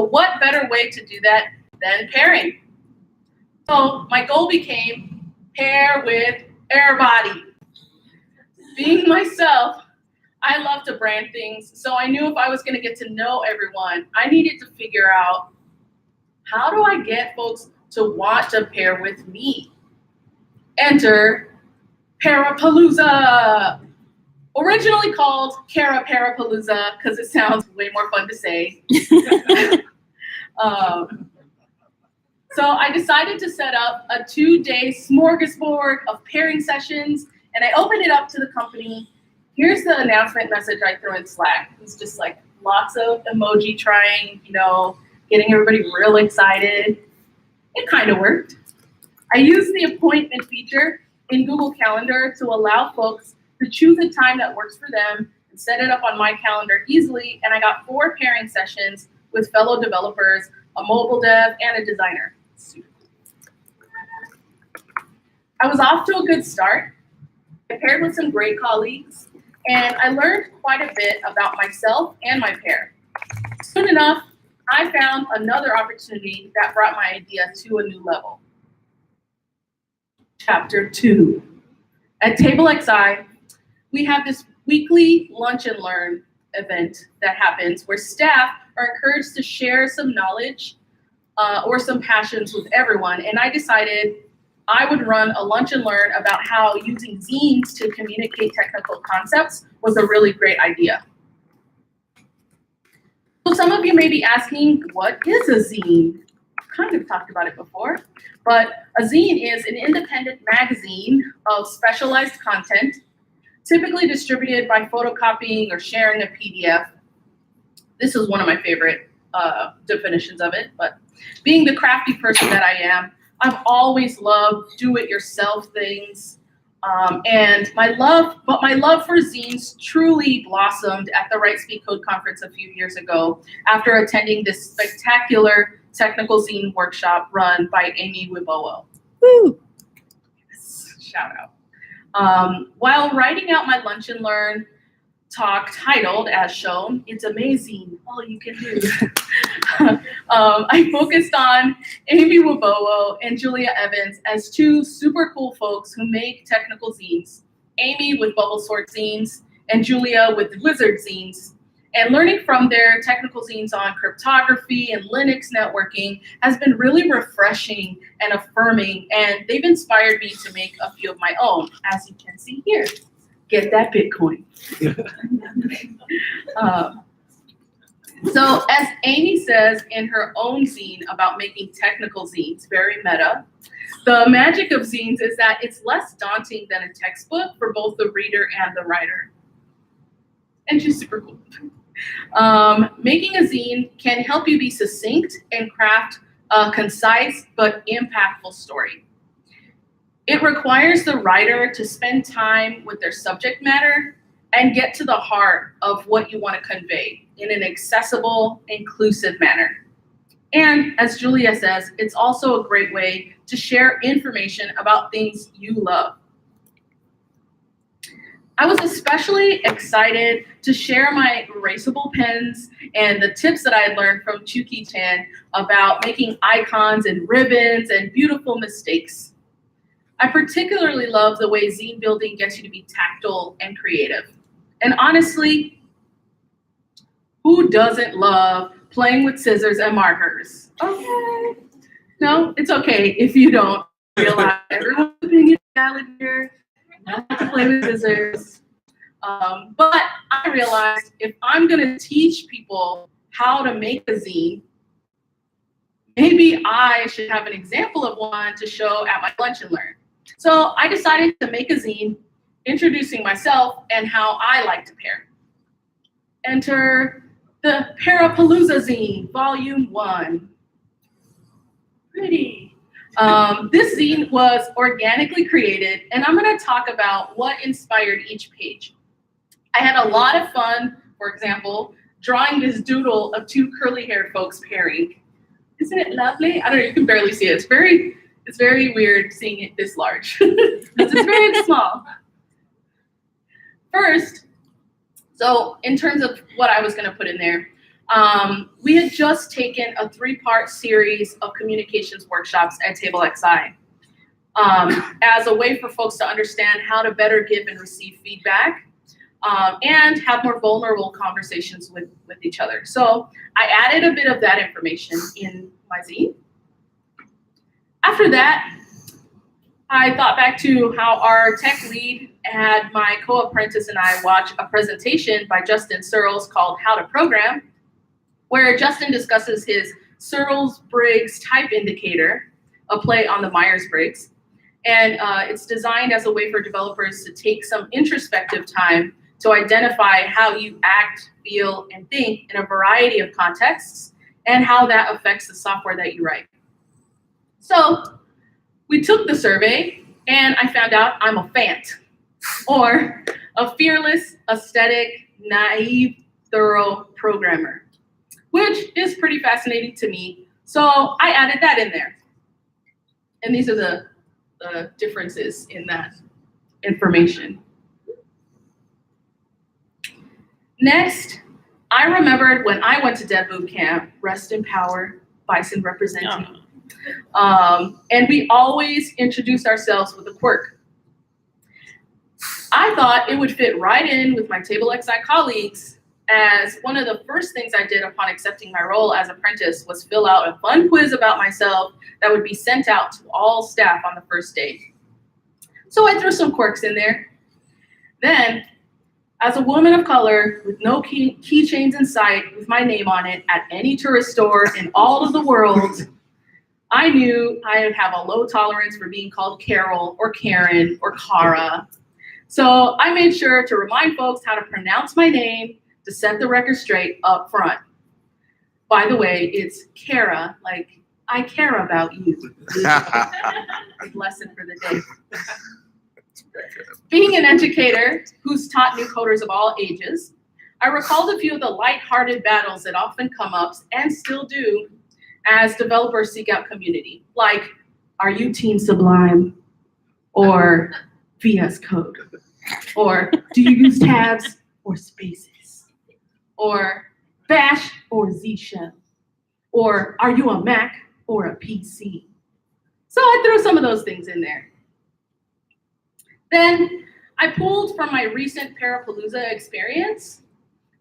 So what better way to do that than pairing? So my goal became pair with everybody. Being myself, I love to brand things, so I knew if I was going to get to know everyone, I needed to figure out, how do I get folks to want to pair with me? Enter Pair-a-palooza. Originally called Pair-a-palooza because it sounds way more fun to say. So I decided to set up a 2-day smorgasbord of pairing sessions, and I opened it up to the company. Here's the announcement message I threw in Slack. It's just like lots of emoji trying, getting everybody real excited. It kind of worked. I used the appointment feature in Google Calendar to allow folks to choose a time that works for them and set it up on my calendar easily, and I got 4 pairing sessions with fellow developers, a mobile dev, and a designer. I was off to a good start. I paired with some great colleagues, and I learned quite a bit about myself and my pair. Soon enough, I found another opportunity that brought my idea to a new level. Chapter 2. At Table XI, we have this weekly lunch and learn event that happens where staff are encouraged to share some knowledge or some passions with everyone. And I decided I would run a lunch and learn about how using zines to communicate technical concepts was a really great idea. So some of you may be asking, what is a zine? Kind of talked about it before, but a zine is an independent magazine of specialized content, typically distributed by photocopying or sharing a PDF. This is one of my favorite definitions of it, but being the crafty person that I am, I've always loved do-it-yourself things, and my love for zines truly blossomed at the Write Speak Code conference a few years ago after attending this spectacular technical zine workshop run by Amy Wibowo. Woo! Yes, shout out. While writing out my lunch and learn talk titled as shown, "It's Amazing All You Can Do," I focused on Amy Wibowo and Julia Evans as 2 super cool folks who make technical zines, Amy with Bubble Sort Zines and Julia with Wizard Zines. And learning from their technical zines on cryptography and Linux networking has been really refreshing and affirming, and they've inspired me to make a few of my own, as you can see here. Get that Bitcoin. So as Amy says in her own zine about making technical zines, very meta, the magic of zines is that it's less daunting than a textbook for both the reader and the writer. And she's super cool. Making a zine can help you be succinct and craft a concise but impactful story. It requires the writer to spend time with their subject matter and get to the heart of what you want to convey in an accessible, inclusive manner. And as Julia says, it's also a great way to share information about things you love. I was especially excited to share my erasable pens and the tips that I had learned from Chuki-chan about making icons and ribbons and beautiful mistakes. I particularly love the way zine building gets you to be tactile and creative. And honestly, who doesn't love playing with scissors and markers? Okay. No, it's okay if you don't realize everyone's opinion is valid here. Not to play with scissors. But I realized if I'm gonna teach people how to make a zine, maybe I should have an example of one to show at my lunch and learn. So I decided to make a zine introducing myself and how I like to pair. Enter the Pair-a-palooza zine, volume 1. Pretty. This zine was organically created, and I'm going to talk about what inspired each page. I had a lot of fun, for example, drawing this doodle of 2 curly-haired folks pairing. Isn't it lovely? I don't know, you can barely see it. It's very weird seeing it this large. It's very small. First, so in terms of what I was going to put in there, We had just taken a 3-part series of communications workshops at Table XI as a way for folks to understand how to better give and receive feedback and have more vulnerable conversations with each other. So I added a bit of that information in my zine. After that, I thought back to how our tech lead had my co-apprentice and I watch a presentation by Justin Searles called How to Program, where Justin discusses his Searles-Briggs type indicator, a play on the Myers-Briggs. And it's designed as a way for developers to take some introspective time to identify how you act, feel, and think in a variety of contexts and how that affects the software that you write. So we took the survey and I found out I'm a FANT, or a fearless, aesthetic, naive, thorough programmer, which is pretty fascinating to me. So I added that in there. And these are the differences in that information. Next, I remembered when I went to Dev Boot Camp, rest in power, Bison representing. And we always introduced ourselves with a quirk. I thought it would fit right in with my Table XI colleagues, as one of the first things I did upon accepting my role as apprentice was fill out a fun quiz about myself that would be sent out to all staff on the first day. So I threw some quirks in there. Then, as a woman of color with no keychains in sight with my name on it at any tourist store in all of the world, I knew I would have a low tolerance for being called Carrell or Karen or Cara. So I made sure to remind folks how to pronounce my name to set the record straight up front. By the way, it's Cara, like I care about you. Lesson for the day. Being an educator who's taught new coders of all ages, I recalled a few of the lighthearted battles that often come up and still do as developers seek out community, like, are you Team Sublime or VS Code? Or do you use tabs or spaces? Or Bash or Z Shell? Or are you a Mac or a PC? So I threw some of those things in there. Then I pulled from my recent Pair-a-palooza experience,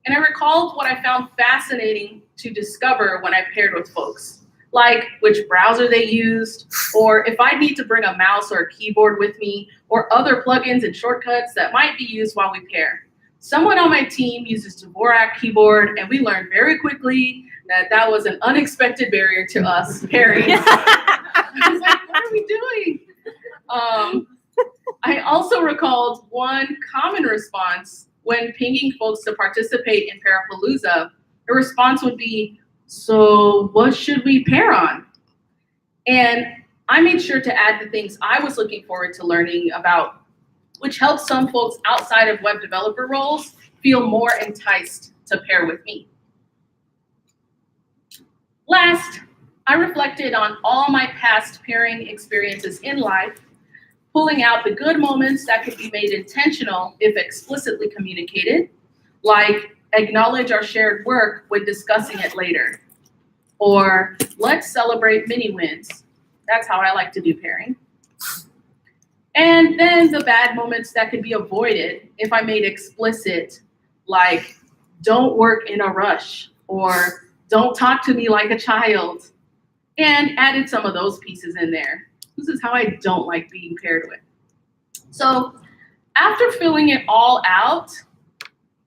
and I recalled what I found fascinating to discover when I paired with folks, like which browser they used, or if I need to bring a mouse or a keyboard with me, or other plugins and shortcuts that might be used while we pair. Someone on my team uses Dvorak keyboard, and we learned very quickly that was an unexpected barrier to us pairing. I was like, what are we doing? I also recalled one common response when pinging folks to participate in Pair-a-palooza. The response would be, so what should we pair on? And I made sure to add the things I was looking forward to learning about, which helps some folks outside of web developer roles feel more enticed to pair with me. Last, I reflected on all my past pairing experiences in life, pulling out the good moments that could be made intentional if explicitly communicated, like acknowledge our shared work when discussing it later, or let's celebrate mini wins. That's how I like to do pairing. And then the bad moments that could be avoided if I made explicit, like don't work in a rush, or don't talk to me like a child, and added some of those pieces in there. This is how I don't like being paired with. So after filling it all out,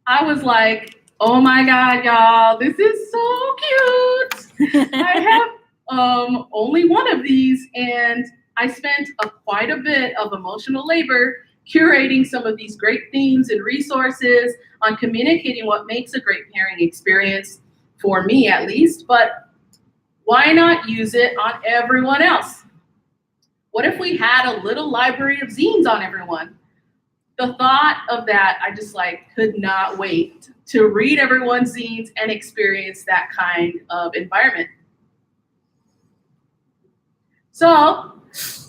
I was like, oh my God, y'all, this is so cute. I have only one of these, and I spent quite a bit of emotional labor curating some of these great themes and resources on communicating what makes a great pairing experience, for me at least, but why not use it on everyone else? What if we had a little library of zines on everyone? The thought of that, I just could not wait to read everyone's zines and experience that kind of environment. So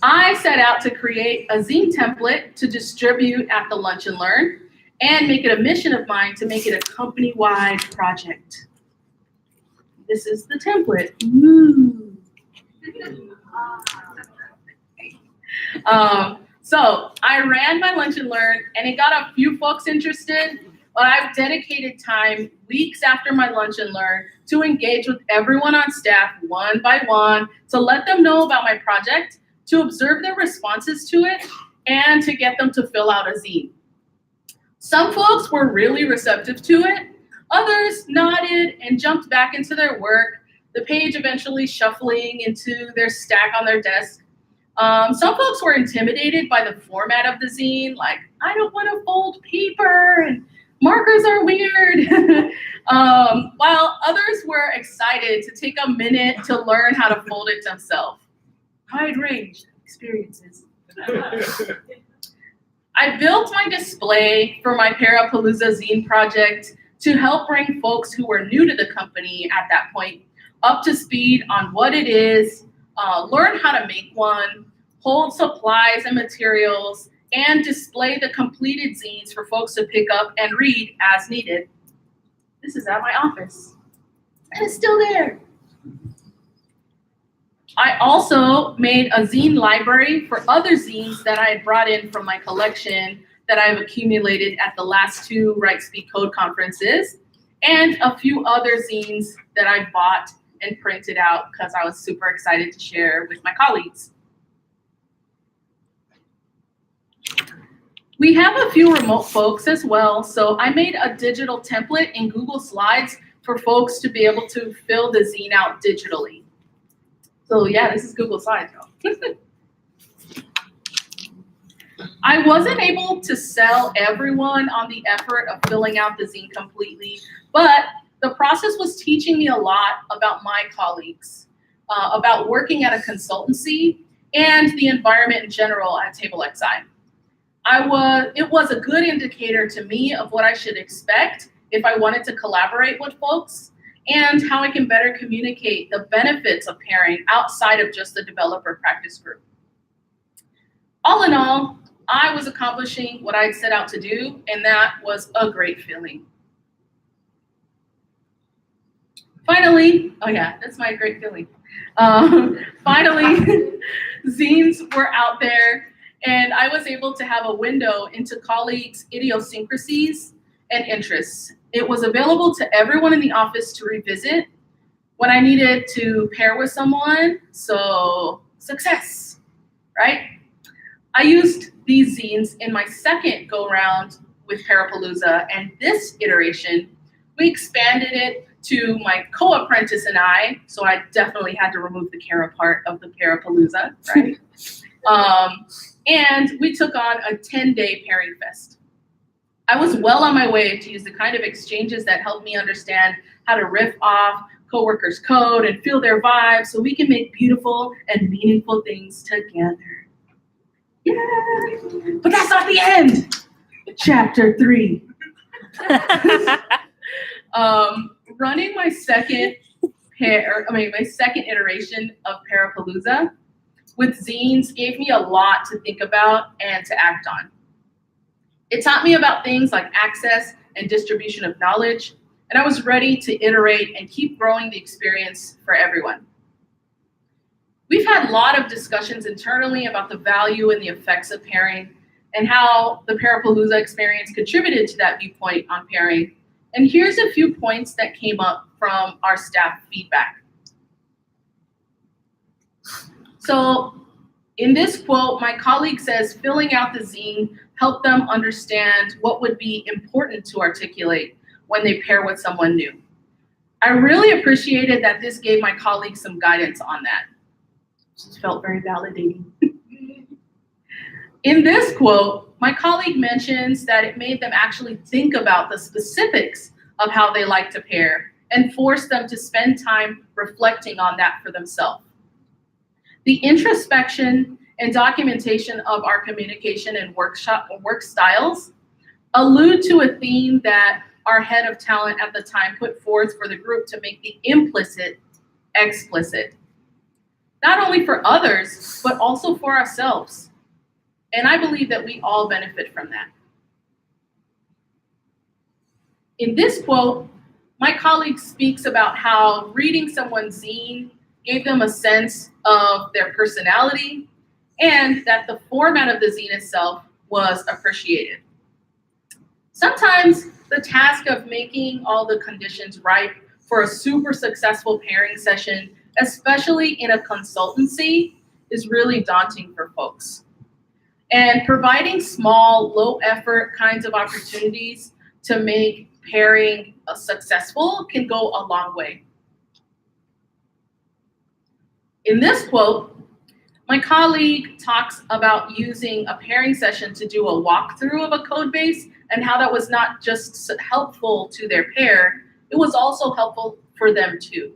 I set out to create a zine template to distribute at the Lunch and Learn and make it a mission of mine to make it a company-wide project. This is the template. Ooh. So I ran my lunch and learn, and it got a few folks interested, but I've dedicated time weeks after my lunch and learn to engage with everyone on staff one by one, to let them know about my project, to observe their responses to it, and to get them to fill out a zine. Some folks were really receptive to it. Others nodded and jumped back into their work, the page eventually shuffling into their stack on their desk. Some folks were intimidated by the format of the zine, like, I don't want to fold paper, and markers are weird. While others were excited to take a minute to learn how to fold it themselves. Wide range of experiences. I built my display for my Pair-a-palooza zine project to help bring folks who were new to the company at that point up to speed on what it is, learn how to make one, hold supplies and materials, and display the completed zines for folks to pick up and read as needed. This is at my office, and it's still there. I also made a zine library for other zines that I had brought in from my collection that I've accumulated at the last 2 Write Speak Code conferences, and a few other zines that I bought and printed out because I was super excited to share with my colleagues. We have a few remote folks as well, so I made a digital template in Google Slides for folks to be able to fill the zine out digitally. So yeah, this is Google Slides, y'all. I wasn't able to sell everyone on the effort of filling out the zine completely, but the process was teaching me a lot about my colleagues, about working at a consultancy, and the environment in general at TableXI. It was a good indicator to me of what I should expect if I wanted to collaborate with folks, and how I can better communicate the benefits of pairing outside of just the developer practice group. All in all, I was accomplishing what I'd set out to do, and that was a great feeling. Finally, oh yeah, that's my great feeling. Finally, zines were out there, and I was able to have a window into colleagues' idiosyncrasies and interests. It was available to everyone in the office to revisit when I needed to pair with someone, so success, right? I used these zines in my second go-round with Pair-a-palooza, and this iteration, we expanded it to my co-apprentice and I, so I definitely had to remove the Kara part of the Pair-a-palooza, right? And we took on a 10-day pairing fest. I was well on my way to use the kind of exchanges that help me understand how to riff off coworkers' code and feel their vibes so we can make beautiful and meaningful things together. Yeah! But that's not the end! Chapter 3. Running my second iteration of Pair-a-palooza with zines gave me a lot to think about and to act on. It taught me about things like access and distribution of knowledge, and I was ready to iterate and keep growing the experience for everyone. We've had a lot of discussions internally about the value and the effects of pairing and how the Pair-a-palooza experience contributed to that viewpoint on pairing. And here's a few points that came up from our staff feedback. So in this quote, my colleague says, filling out the zine helped them understand what would be important to articulate when they pair with someone new. I really appreciated that this gave my colleagues some guidance on that. It felt very validating. In this quote, my colleague mentions that it made them actually think about the specifics of how they like to pair and forced them to spend time reflecting on that for themselves. The introspection and documentation of our communication and work styles allude to a theme that our head of talent at the time put forth for the group to make the implicit explicit, not only for others, but also for ourselves. And I believe that we all benefit from that. In this quote, My colleague speaks about how reading someone's zine gave them a sense of their personality and that the format of the zine itself was appreciated. Sometimes the task of making all the conditions right for a super successful pairing session, especially in a consultancy, is really daunting for folks. And providing small, low-effort kinds of opportunities to make pairing successful can go a long way. In this quote, my colleague talks about using a pairing session to do a walkthrough of a code base and how that was not just helpful to their pair, it was also helpful for them too.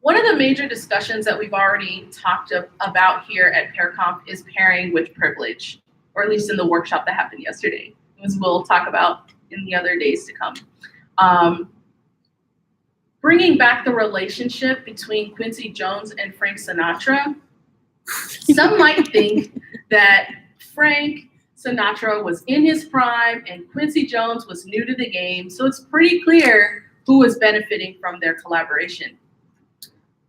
One of the major discussions that we've already talked about here at PairConf is pairing with privilege, or at least in the workshop that happened yesterday, as we'll talk about in the other days to come. Bringing back the relationship between Quincy Jones and Frank Sinatra, some might think that Frank Sinatra was in his prime and Quincy Jones was new to the game, so it's pretty clear who was benefiting from their collaboration.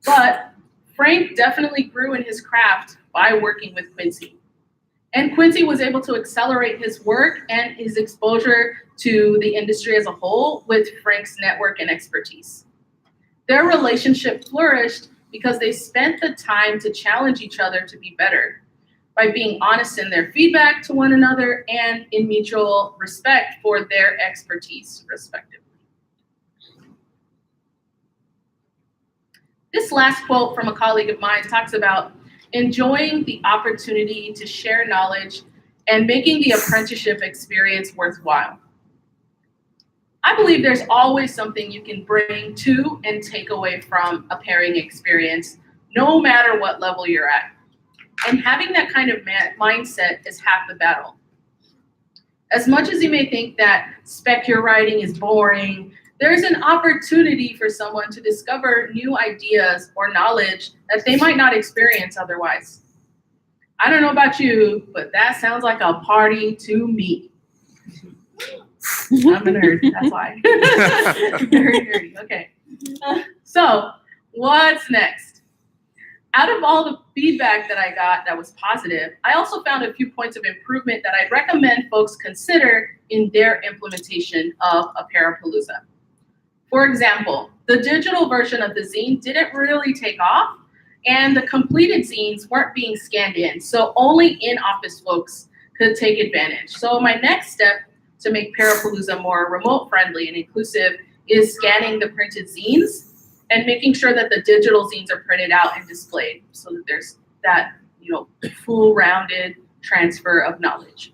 But Frank definitely grew in his craft by working with Quincy. And Quincy was able to accelerate his work and his exposure to the industry as a whole with Frank's network and expertise. Their relationship flourished because they spent the time to challenge each other to be better by being honest in their feedback to one another and in mutual respect for their expertise, respectively. This last quote from a colleague of mine talks about enjoying the opportunity to share knowledge and making the apprenticeship experience worthwhile. I believe there's always something you can bring to and take away from a pairing experience, no matter what level you're at. And having that kind of mindset is half the battle. As much as you may think that spec your writing is boring, there's an opportunity for someone to discover new ideas or knowledge that they might not experience otherwise. I don't know about you, but that sounds like a party to me. I'm a nerd, that's why. Very nerdy, okay. So, what's next? Out of all the feedback that I got that was positive, I also found a few points of improvement that I'd recommend folks consider in their implementation of a Pair-a-palooza. For example, the digital version of the zine didn't really take off, and the completed zines weren't being scanned in, so only in-office folks could take advantage. So my next step to make Pair-a-palooza more remote-friendly and inclusive is scanning the printed zines and making sure that the digital zines are printed out and displayed so that there's that, full rounded transfer of knowledge.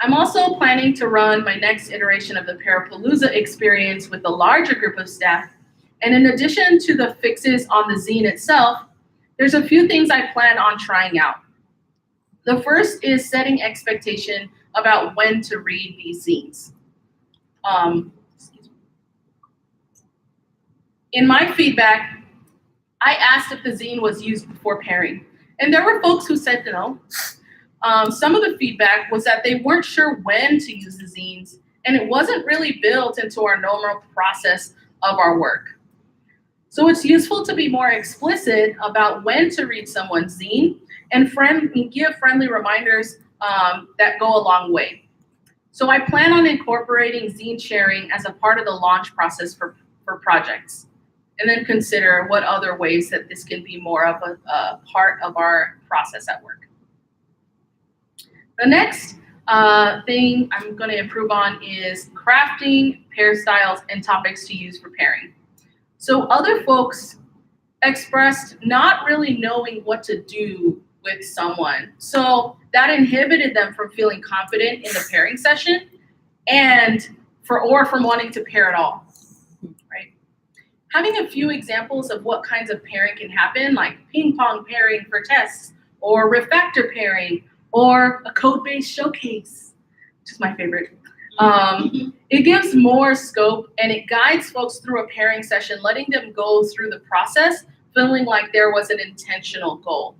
I'm also planning to run my next iteration of the Pair-a-palooza experience with a larger group of staff. And in addition to the fixes on the zine itself, there's a few things I plan on trying out. The first is setting expectation about when to read these zines. In my feedback, I asked if the zine was used before pairing, and there were folks who said no. Some of the feedback was that they weren't sure when to use the zines, and it wasn't really built into our normal process of our work. So it's useful to be more explicit about when to read someone's zine and give friendly reminders that go a long way. So I plan on incorporating zine sharing as a part of the launch process for projects, and then consider what other ways that this can be more of a part of our process at work. The next thing I'm going to improve on is crafting pair styles and topics to use for pairing. So other folks expressed not really knowing what to do with someone. So that inhibited them from feeling confident in the pairing session or from wanting to pair at all, right? Having a few examples of what kinds of pairing can happen, like ping pong pairing for tests, or refactor pairing, or a code-based showcase, which is my favorite. It gives more scope and it guides folks through a pairing session, letting them go through the process, feeling like there was an intentional goal.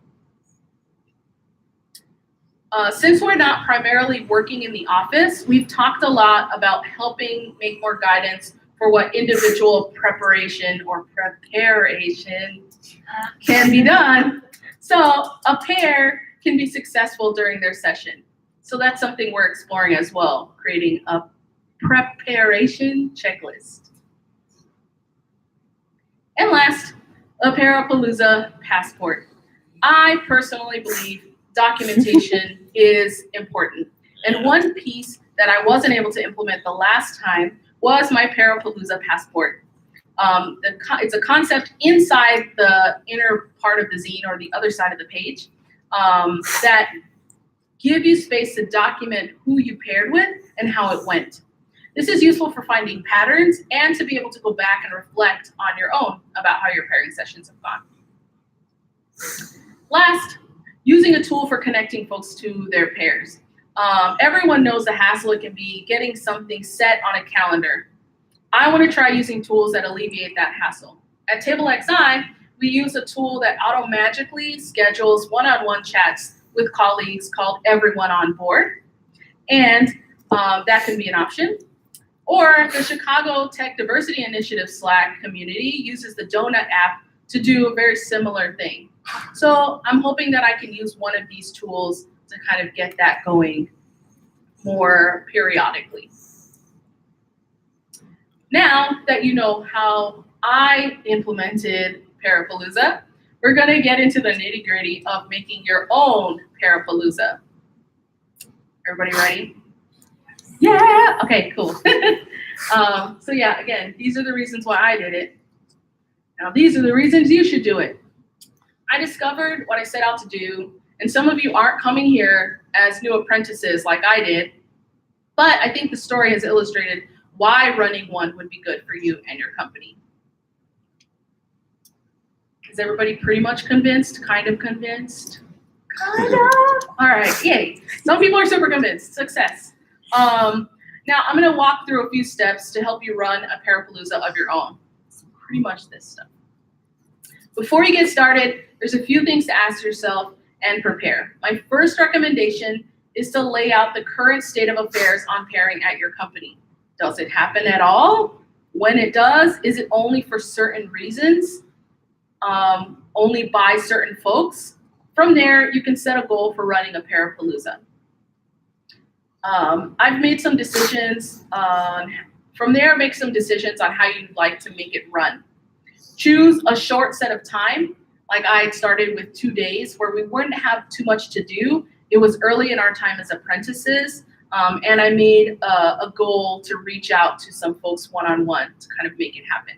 Since we're not primarily working in the office, we've talked a lot about helping make more guidance for what individual preparation can be done. So a pair can be successful during their session. So that's something we're exploring as well, creating a preparation checklist. And last, a Pair-a-palooza passport. I personally believe documentation is important. And one piece that I wasn't able to implement the last time was my Pair-a-palooza passport. It's a concept inside the inner part of the zine or the other side of the page that give you space to document who you paired with and how it went. This is useful for finding patterns and to be able to go back and reflect on your own about how your pairing sessions have gone. Last, using a tool for connecting folks to their pairs. Everyone knows the hassle it can be getting something set on a calendar. I want to try using tools that alleviate that hassle. At TableXI, we use a tool that auto-magically schedules one-on-one chats with colleagues called Everyone on Board, and that can be an option. Or the Chicago Tech Diversity Initiative Slack community uses the Donut app to do a very similar thing. So I'm hoping that I can use one of these tools to kind of get that going more periodically. Now that you know how I implemented Pair-a-palooza, we're gonna get into the nitty-gritty of making your own Pair-a-palooza. Everybody ready? Yeah, okay, cool. So yeah, again, these are the reasons why I did it. Now these are the reasons you should do it. I discovered what I set out to do, and some of you aren't coming here as new apprentices like I did, but I think the story has illustrated why running one would be good for you and your company. Is everybody pretty much convinced? Kind of convinced? Kind of? All right, yay. Some people are super convinced. Success. Now I'm gonna walk through a few steps to help you run a Pair-a-palooza of your own. It's pretty much this stuff. Before you get started, there's a few things to ask yourself and prepare. My first recommendation is to lay out the current state of affairs on pairing at your company. Does it happen at all? When it does, is it only for certain reasons? Only by certain folks? From there, you can set a goal for running a Pair-a-palooza. I've made some decisions from there, make some decisions on how you'd like to make it run. Choose a short set of time, like I started with 2 days where we wouldn't have too much to do. It was early in our time as apprentices, and I made a goal to reach out to some folks one-on-one to kind of make it happen.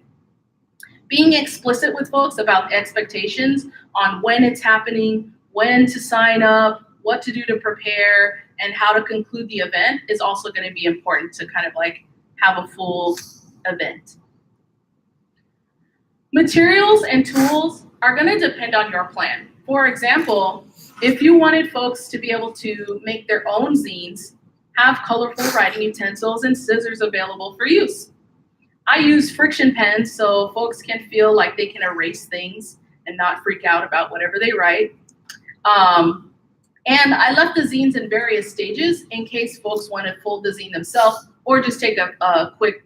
Being explicit with folks about expectations on when it's happening, when to sign up, what to do to prepare, and how to conclude the event is also going to be important to kind of like have a full event. Materials and tools are going to depend on your plan. For example, if you wanted folks to be able to make their own zines, have colorful writing utensils and scissors available for use. I use friction pens so folks can feel like they can erase things and not freak out about whatever they write. And I left the zines in various stages in case folks want to fold the zine themselves or just take a quick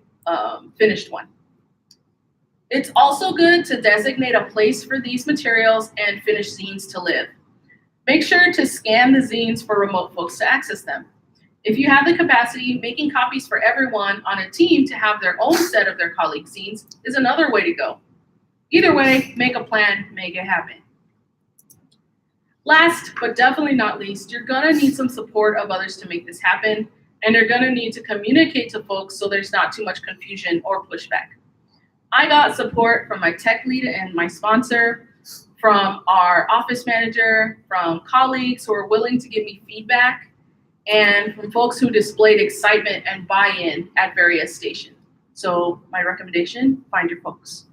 finished one. It's also good to designate a place for these materials and finished zines to live. Make sure to scan the zines for remote folks to access them. If you have the capacity, making copies for everyone on a team to have their own set of their colleagues' zines is another way to go. Either way, make a plan, make it happen. Last, but definitely not least, you're gonna need some support of others to make this happen, and you're gonna need to communicate to folks so there's not too much confusion or pushback. I got support from my tech lead and my sponsor, from our office manager, from colleagues who are willing to give me feedback, and from folks who displayed excitement and buy-in at various stations. So my recommendation, find your folks.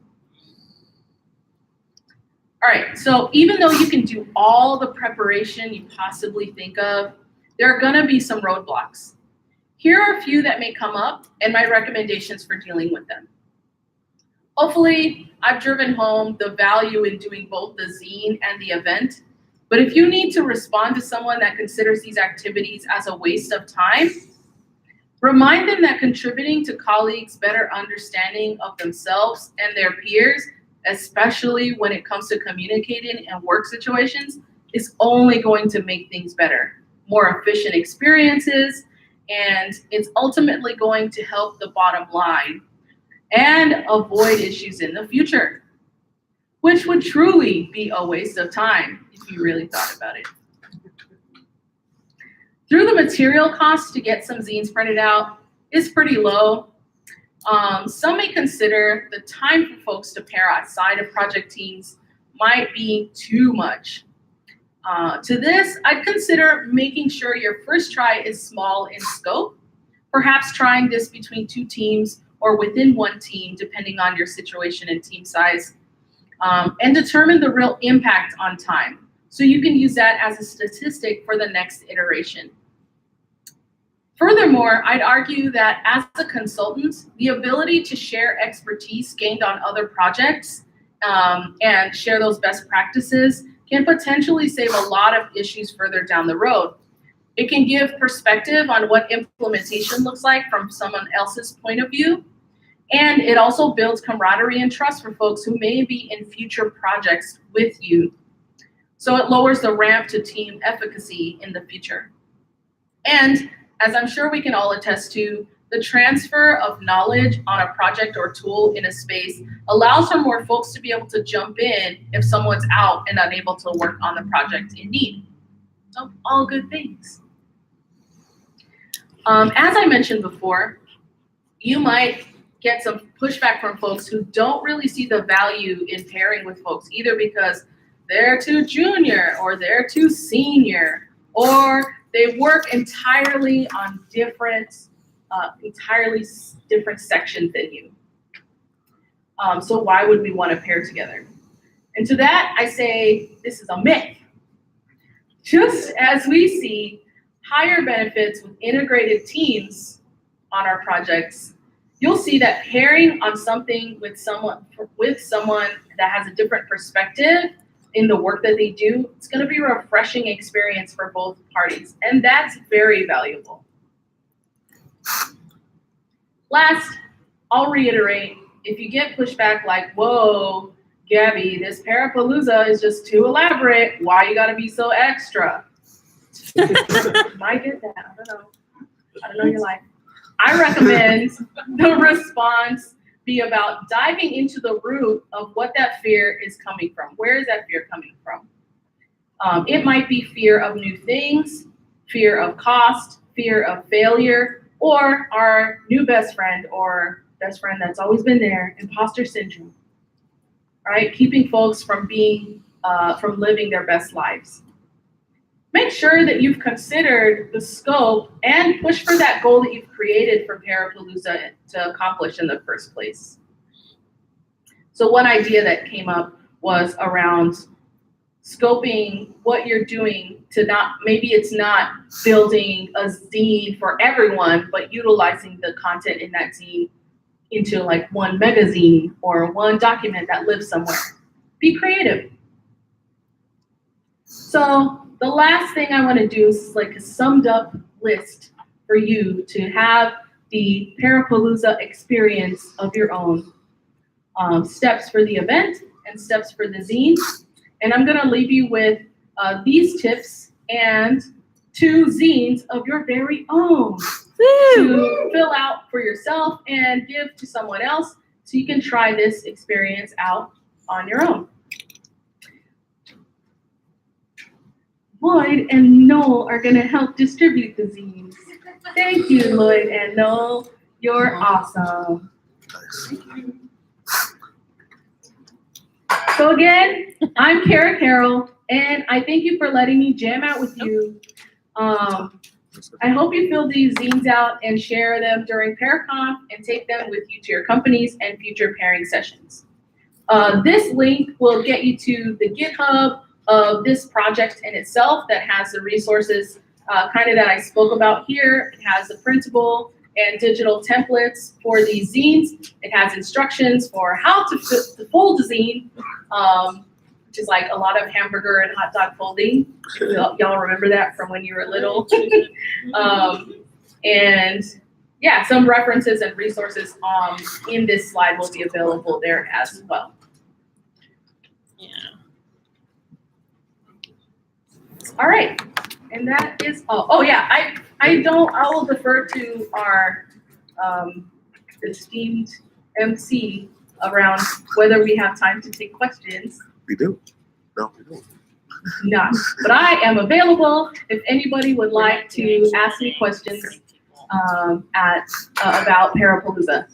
All right, so even though you can do all the preparation you possibly think of, there are gonna be some roadblocks. Here are a few that may come up and my recommendations for dealing with them. Hopefully, I've driven home the value in doing both the zine and the event. But if you need to respond to someone that considers these activities as a waste of time, remind them that contributing to colleagues' better understanding of themselves and their peers, especially when it comes to communicating in work situations, is only going to make things better, more efficient experiences, and it's ultimately going to help the bottom line and avoid issues in the future, which would truly be a waste of time if you really thought about it. Through the material cost to get some zines printed out is pretty low. Some may consider the time for folks to pair outside of project teams might be too much. To this, I'd consider making sure your first try is small in scope, perhaps trying this between 2 teams or within 1 team, depending on your situation and team size, and determine the real impact on time. So you can use that as a statistic for the next iteration. Furthermore, I'd argue that as a consultant, the ability to share expertise gained on other projects and share those best practices can potentially save a lot of issues further down the road. It can give perspective on what implementation looks like from someone else's point of view, and it also builds camaraderie and trust for folks who may be in future projects with you. So it lowers the ramp to team efficacy in the future. And as I'm sure we can all attest to, the transfer of knowledge on a project or tool in a space allows for more folks to be able to jump in if someone's out and unable to work on the project in need. So all good things. As I mentioned before, you might get some pushback from folks who don't really see the value in pairing with folks, either because they're too junior or they're too senior, or they work entirely on entirely different sections than you. So why would we want to pair together? And to that, I say this is a myth. Just as we see higher benefits with integrated teams on our projects, you'll see that pairing on something with someone that has a different perspective in the work that they do, it's going to be a refreshing experience for both parties, and that's very valuable. Last, I'll reiterate, if you get pushback like, whoa, Gabby, this Pair-a-palooza is just too elaborate, why you gotta be so extra? Might get that, I don't know your life. I recommend the response be about diving into the root of what that fear is coming from. Where is that fear coming from? It might be fear of new things, fear of cost, fear of failure, or our new best friend or best friend that's always been there, imposter syndrome, right? Keeping folks from living their best lives. Make sure that you've considered the scope and push for that goal that you've created for Pair-a-palooza to accomplish in the first place. So one idea that came up was around scoping what you're doing to maybe it's not building a zine for everyone, but utilizing the content in that zine into like one magazine or one document that lives somewhere. Be creative. So the last thing I want to do is like a summed up list for you to have the Pair-a-palooza experience of your own. Steps for the event and steps for the zine. And I'm going to leave you with these tips and 2 zines of your very own to fill out for yourself and give to someone else so you can try this experience out on your own. Lloyd and Noel are going to help distribute the zines. Thank you, Lloyd and Noel. You're awesome. So again, I'm Carrell, and I thank you for letting me jam out with you. I hope you fill these zines out and share them during PairConf and take them with you to your companies and future pairing sessions. This link will get you to the GitHub of this project in itself that has the resources kind of that I spoke about here. It has the printable and digital templates for these zines. It has instructions for how to fold a zine, which is like a lot of hamburger and hot dog folding. Y'all remember that from when you were little? And yeah, some references and resources in this slide will be available there as well. Yeah. All right, and that is all. Oh yeah, I will defer to our esteemed MC around whether we have time to take questions. We do. No, we don't. Not, but I am available if anybody would like to ask me questions about Pair-a-palooza.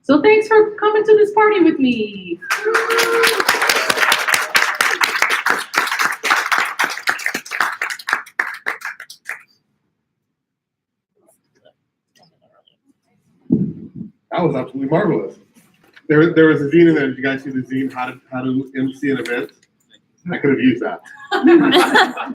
So thanks for coming to this party with me. That was absolutely marvelous. There was a zine in there. Did you guys see the zine, how to MC an event? I could have used that.